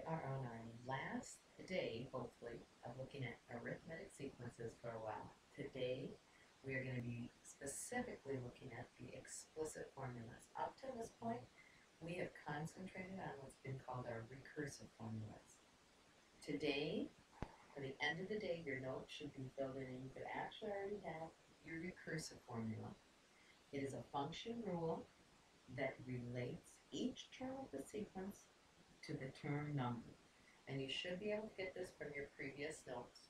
are on our last day, hopefully, of looking at arithmetic sequences for a while. Today, we are going to be specifically looking at the explicit formulas. Up to this point, we have concentrated on what's been called our recursive formulas. Today, for the end of the day, your notes should be filled in, and you could actually already have your recursive formula. It is a function rule that relates each term of the sequence to the term number. And you should be able to get this from your previous notes.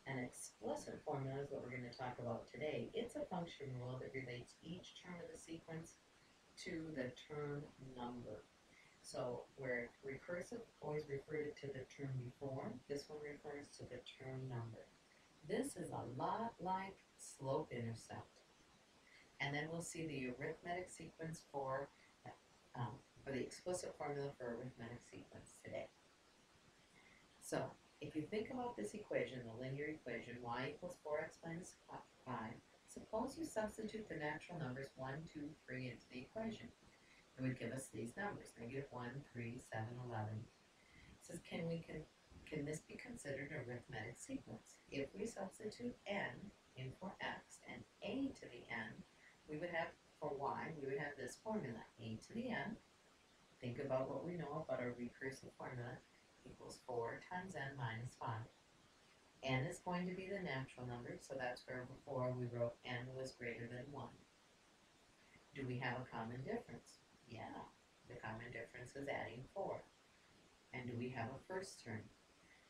An explicit formula is what we're going to talk about today. It's a function rule that relates each term of the sequence to the term number. So where recursive always referred to the term before, this one refers to the term number. This is a lot like slope-intercept. And then we'll see the arithmetic sequence for the explicit formula for arithmetic sequence today. So, if you think about this equation, the linear equation, y equals 4x minus 5, suppose you substitute the natural numbers 1, 2, 3 into the equation. It would give us these numbers, negative 1, 3, 7, 11. It says, can this be considered an arithmetic sequence? If we substitute n in for x and a to the n, we would have, for y, we would have this formula, a to the n. Think about what we know about our recursive formula, equals 4 times n minus 5. N is going to be the natural number, so that's where before we wrote n was greater than 1. Do we have a common difference? Yeah, the common difference is adding 4. And do we have a first term?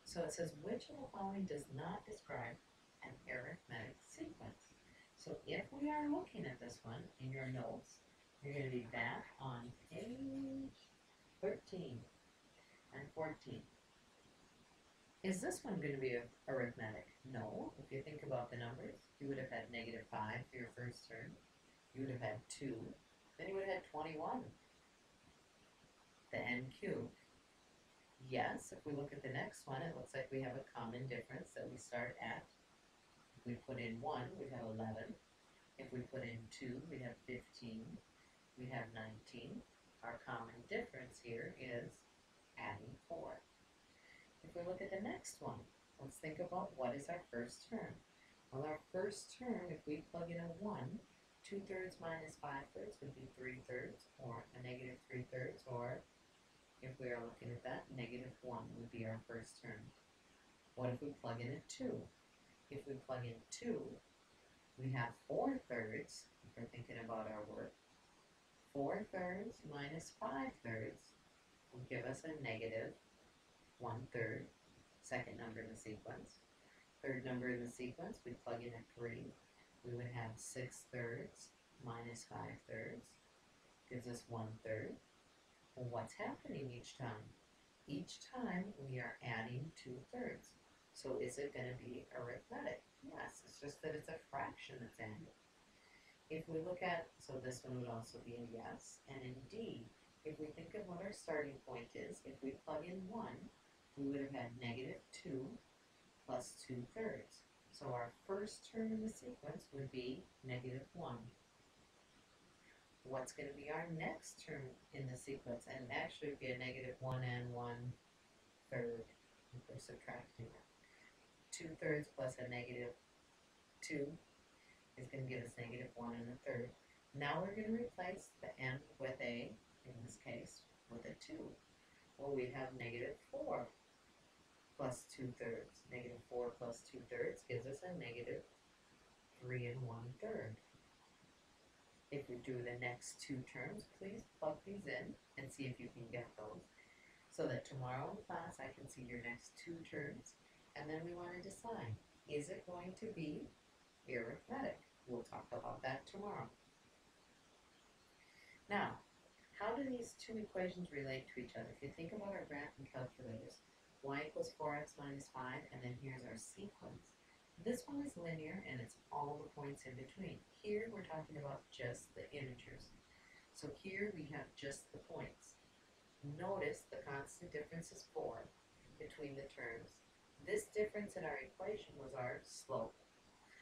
So it says, which of the following does not describe an arithmetic sequence? So if we are looking at this one in your notes, you're going to be back on page 13 and 14. Is this one going to be arithmetic? No. If you think about the numbers, you would have had negative 5 for your first term. You would have had 2. Then you would have had 21. The n cubed. Yes, if we look at the next one, it looks like we have a common difference that we start at. If we put in 1, we'd have 11. If we put in 2, we'd have 15. We'd have 19. Our common difference here is adding 4. If we look at the next one, let's think about what is our first term. Well, our first term, if we plug in a 1, 2/3 minus 5/3 would be 3/3, or a negative 3/3, or if we are looking at that, negative 1 would be our first term. What if we plug in a 2? If we plug in 2, we have 4/3, if we're thinking about our work. 4/3 minus 5/3 will give us a negative 1/3, second number in the sequence. Third number in the sequence, we plug in a 3. We would have 6/3 minus 5/3, gives us 1/3. Well, what's happening each time? Each time we are adding 2/3. So is it going to be arithmetic? Yes, it's just that it's a fraction that's added. If we look at, so this one would also be a yes, and indeed, if we think of what our starting point is, if we plug in 1, we would have had negative 2 plus 2/3. So our first term in the sequence would be negative 1. What's going to be our next term in the sequence? And actually it would be a negative 1 and 1/3 if we're subtracting it. 2/3 plus a negative 2 is going to give us negative 1 1/3. Now we're going to replace the n with a, in this case, with a 2. Well, we have negative 4 plus 2/3. Negative 4 plus 2/3 gives us a negative 3 1/3. If we do the next two terms, please plug these in and see if you can get those, so that tomorrow in class I can see your next two terms, and then we want to decide, is it going to be arithmetic? We'll talk about that tomorrow. Now, how do these two equations relate to each other? If you think about our graphing calculators, y equals 4x minus 5, and then here's our sequence. This one is linear, and it's all the points in between. Here, we're talking about just the integers. So here, we have just the points. Notice the constant difference is 4 between the terms. This difference in our equation was our slope.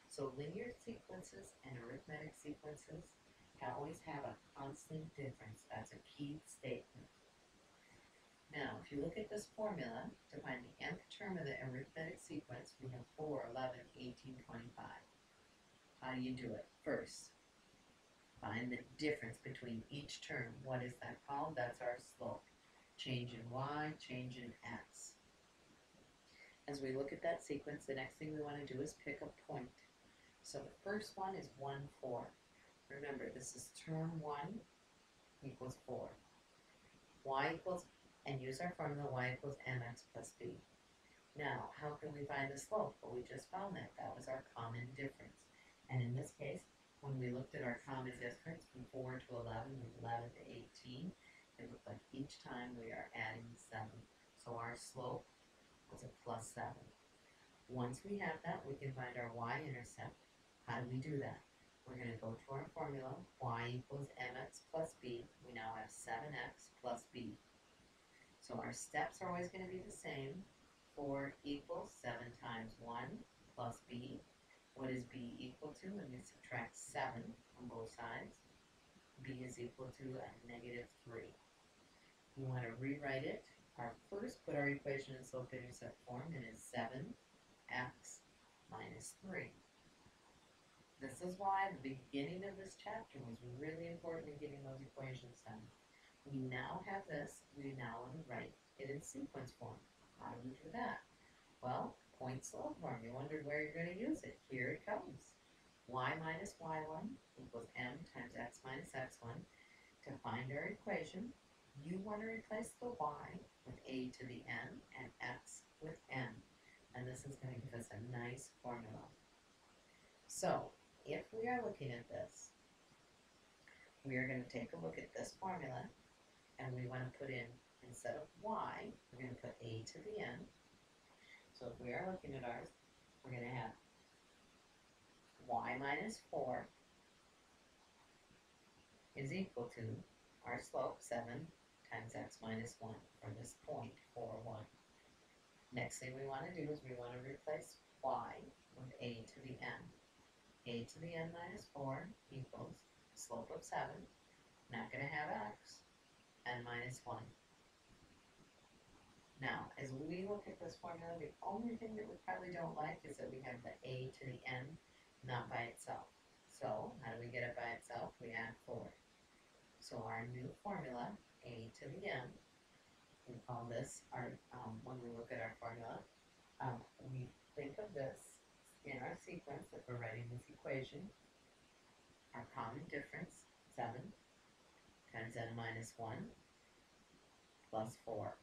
So linear sequences and arithmetic sequences always have a constant difference. That's a key statement. Now, if you look at this formula, to find the nth term of the arithmetic sequence, we have 4, 11, 18, 25. How do you do it? First, find the difference between each term. What is that called? That's our slope. Change in y, change in x. As we look at that sequence, the next thing we want to do is pick a point. So the first one is 1, 4. Remember, this is term 1 equals 4. Y equals, and use our formula, y equals mx plus b. Now, how can we find the slope? Well, we just found that. That was our common difference. And in this case, when we looked at our common difference from 4 to 11 and 11 to 18, it looked like each time we are adding 7. So our slope was a plus 7. Once we have that, we can find our y-intercept. How do we do that? We're going to go to our formula, y equals mx plus b. We now have 7x plus b. So our steps are always going to be the same. 4 equals 7 times 1 plus b. What is b equal to? When we subtract 7 on both sides, b is equal to a negative 3. We want to rewrite it. Put our equation in slope-intercept form, and it's 7x minus 3. This is why the beginning of this chapter was really important in getting those equations done. We now have this. We now want to write it in sequence form. How do we do that? Well, point slope form. You wondered where you're going to use it. Here it comes. Y minus y1 equals m times x minus x1. To find our equation, you want to replace the y with a to the n and x with n. And this is going to give us a nice formula. So, if we are looking at this, we are going to take a look at this formula, and we want to put in, instead of y, we're going to put a to the n. So if we are looking at ours, we're going to have y minus 4 is equal to our slope, 7 times x minus 1, for this point, 4, 1. Next thing we want to do is we want to replace y with a to the n. A to the n minus 4 equals slope of 7, not going to have x, n minus 1. Now, as we look at this formula, the only thing that we probably don't like is that we have the a to the n not by itself. So, how do we get it by itself? We add 4. So our new formula, a to the n, we call this our, when we look at our formula, we think of this in our sequence that we're writing this equation, our common difference, 7 times n minus 1 plus 4.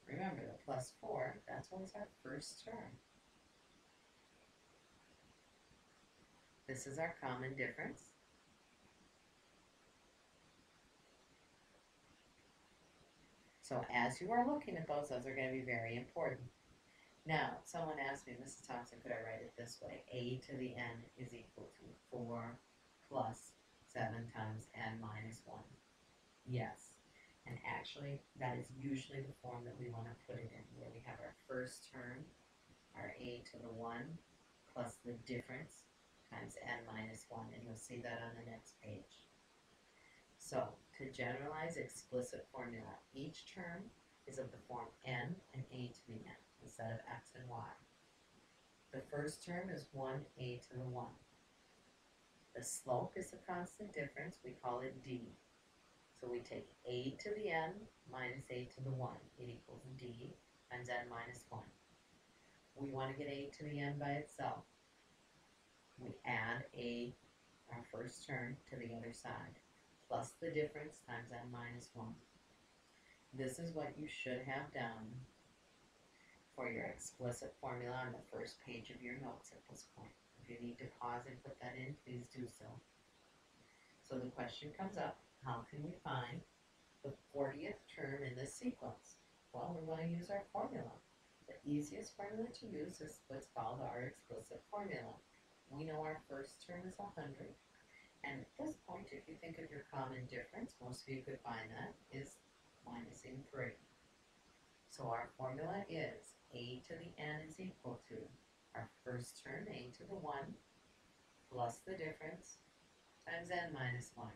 Remember, the plus 4, that's always our first term. This is our common difference. So as you are looking at those are going to be very important. Now, someone asked me, Mrs. Thompson, could I write it this way? A to the n is equal to 4 plus 7 times n minus 1. Yes. And actually, that is usually the form that we want to put it in, where we have our first term, our a to the 1, plus the difference times n minus 1. And you'll see that on the next page. So, to generalize explicit formula, each term is of the form n and a to the n instead of x and y. The first term is 1a to the 1. The slope is the constant difference. We call it d. So we take a to the n minus a to the 1. It equals d times n minus 1. We want to get a to the n by itself. We add a, our first term, to the other side, plus the difference times n minus 1. This is what you should have done for your explicit formula on the first page of your notes at this point. If you need to pause and put that in, please do so. So the question comes up, how can we find the 40th term in this sequence? Well, we're going to use our formula. The easiest formula to use is what's called our explicit formula. We know our first term is 100. And at this point, if you think of your common difference, most of you could find that, is minusing 3. So our formula is a to the n is equal to our first term, a to the 1, plus the difference, times n minus 1.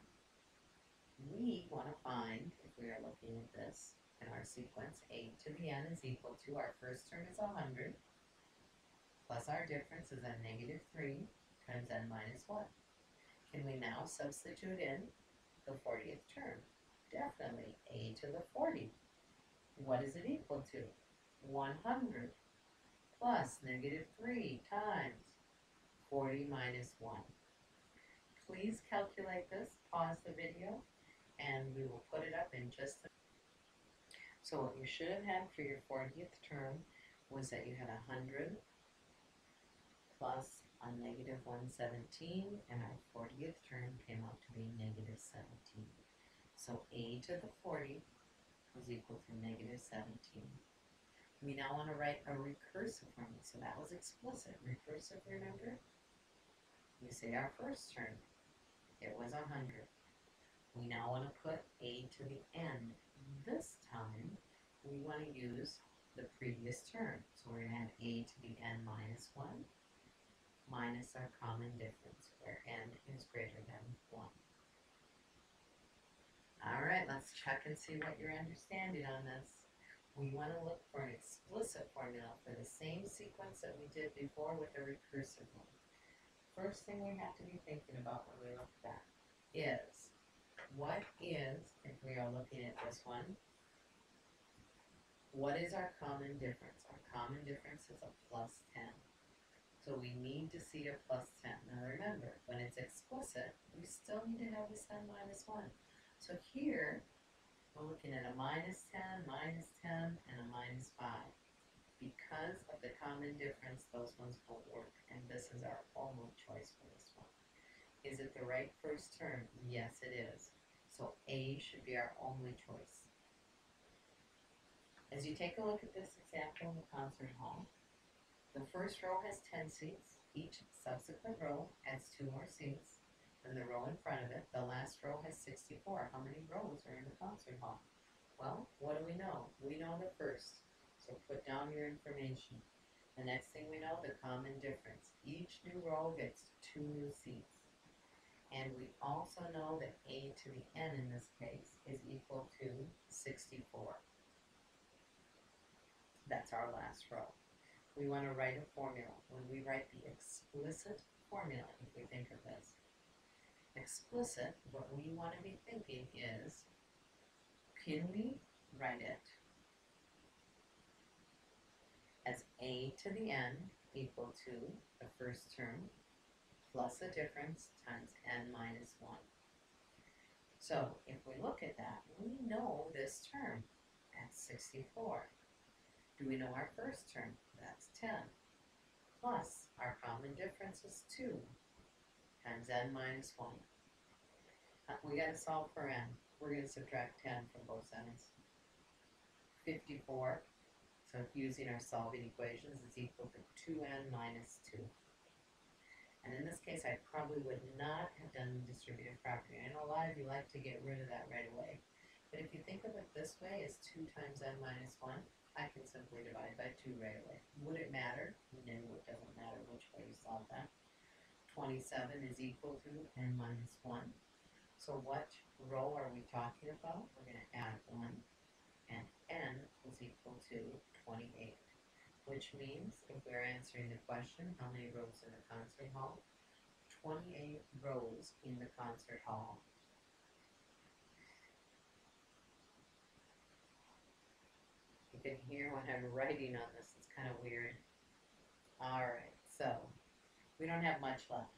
We want to find, if we are looking at this, in our sequence, a to the n is equal to, our first term is 100, plus our difference is a negative 3 times n minus 1. Can we now substitute in the 40th term? Definitely, a to the 40. What is it equal to? 100 plus negative 3 times 40 minus 1. Please calculate this, pause the video, and we will put it up in just a minute. So what you should have had for your 40th term was that you had 100 plus a negative 117, and our 40th term came out to be negative 17. So a to the 40 was equal to negative 17. We now want to write a recursive formula. So that was explicit. Recursive, remember? We say our first term, it was 100. We now want to put a to the n. This time, we want to use the previous term. So we're going to add a to the n minus 1 minus our common difference, where n is greater than 1. All right, let's check and see what you're understanding on this. We want to look for an explicit formula for the same sequence that we did before with a recursive one. First thing we have to be thinking about when we look at that is, what is, if we are looking at this one, what is our common difference? Our common difference is a plus 10. So we need to see a plus 10. Now remember, when it's explicit, we still need to have this n minus 1. So here, we're looking at a minus 10, and a minus 5. Because of the common difference, those ones won't work, and this is our only choice for this one. Is it the right first term? Yes, it is. So A should be our only choice. As you take a look at this example in the concert hall, the first row has 10 seats. Each subsequent row adds 2 more seats than the row in front of it. The last row has 64. How many rows are in the concert hall? Well, what do we know? We know the first. So put down your information. The next thing we know, the common difference. Each new row gets 2 new seats. And we also know that a to the n in this case is equal to 64. That's our last row. We want to write a formula. When we write the explicit formula, if we think of this, explicit, what we want to be thinking is, can we write it as a to the n equal to the first term plus a difference times n minus 1. So if we look at that, we know this term, that's 64. Do we know our first term? That's 10. Plus, our common difference is 2 times n minus 1. We got to solve for n. We're going to subtract 10 from both sides. 54, so using our solving equations, is equal to 2n minus 2. And in this case, I probably would not have done the distributive property. I know a lot of you like to get rid of that right away. But if you think of it this way, as 2 times n minus 1, I can simply divide by 2 right away. Would it matter? No, it doesn't matter which way you solve that. 27 is equal to n minus 1. So what row are we talking about? We're going to add 1, and n is equal to 28. Which means, if we're answering the question, how many rows in the concert hall? 28 rows in the concert hall. You can hear when I'm writing on this, it's kind of weird. Alright, so we don't have much left.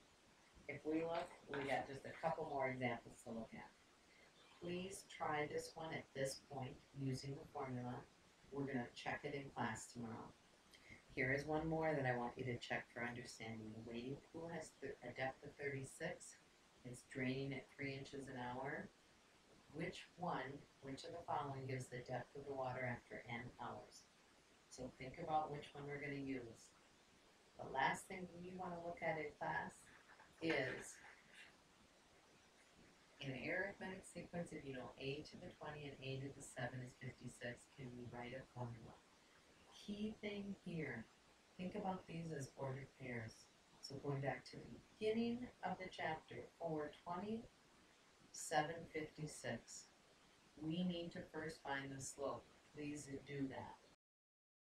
If we look, we got just a couple more examples to look at. Please try this one at this point using the formula. We're going to check it in class tomorrow. Here is one more that I want you to check for understanding. The wading pool has a depth of 36. It's draining at 3 inches an hour. Which of the following gives the depth of the water after n hours? So think about which one we're going to use. The last thing we want to look at in class is, in an arithmetic sequence, if you know a to the 20 and a to the 7 is 56, can we write a formula? Key thing here, think about these as ordered pairs. So going back to the beginning of the chapter, 420, 756. we need to first find the slope. Please do that.